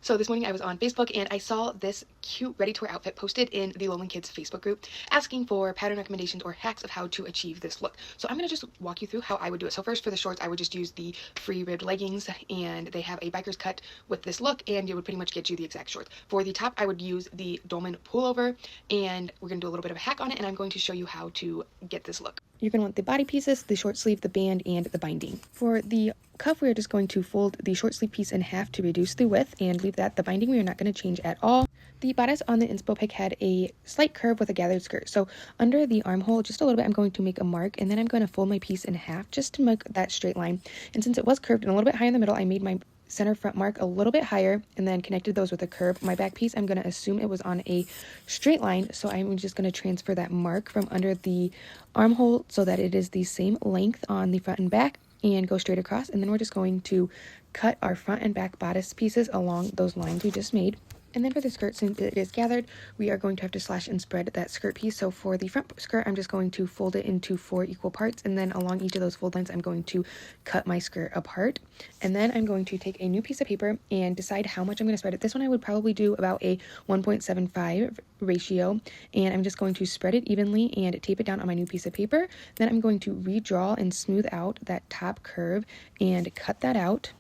So this morning I was on Facebook and I saw this cute ready-to-wear outfit posted in the Lowland Kids Facebook group asking for pattern recommendations or hacks of how to achieve this look. So I'm going to just walk you through how I would do it. So first, for the shorts, I would just use the free ribbed leggings, and they have a biker's cut with this look, and it would pretty much get you the exact shorts. For the top, I would use the dolman pullover, and we're going to do a little bit of a hack on it, and I'm going to show you how to get this look. You're going to want the body pieces, the short sleeve, the band, and the binding. For the cuff, we're just going to fold the short sleeve piece in half to reduce the width and leave that. The binding we are not going to change at all. The bodice on the inspo pic had a slight curve with a gathered skirt. So under the armhole, just a little bit, I'm going to make a mark, and then I'm going to fold my piece in half just to make that straight line. And since it was curved and a little bit high in the middle, I made my center front mark a little bit higher and then connected those with a curve. My back piece, I'm going to assume it was on a straight line, so I'm just going to transfer that mark from under the armhole so that it is the same length on the front and back and go straight across. And then we're just going to cut our front and back bodice pieces along those lines we just made. And then for the skirt, since it is gathered, we are going to have to slash and spread that skirt piece. So for the front skirt, I'm just going to fold it into 4 equal parts. And then along each of those fold lines, I'm going to cut my skirt apart. And then I'm going to take a new piece of paper and decide how much I'm going to spread it. This one I would probably do about a 1.75 ratio. And I'm just going to spread it evenly and tape it down on my new piece of paper. Then I'm going to redraw and smooth out that top curve and cut that out.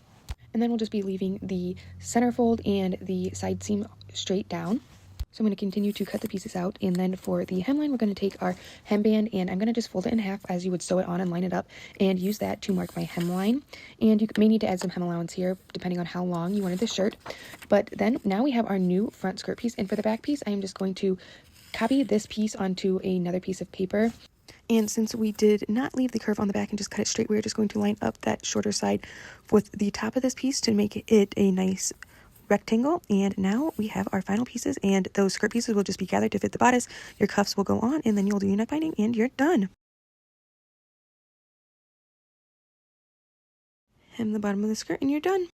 And then we'll just be leaving the center fold and the side seam straight down. So I'm going to continue to cut the pieces out. And then for the hemline, we're going to take our hemband and I'm going to just fold it in half as you would sew it on and line it up and use that to mark my hemline. And you may need to add some hem allowance here depending on how long you wanted the shirt. But then now we have our new front skirt piece. And for the back piece, I am just going to copy this piece onto another piece of paper. And since we did not leave the curve on the back and just cut it straight, we're just going to line up that shorter side with the top of this piece to make it a nice rectangle. And now we have our final pieces, and those skirt pieces will just be gathered to fit the bodice. Your cuffs will go on, and then you'll do your neck binding, and you're done. Hem the bottom of the skirt, and you're done.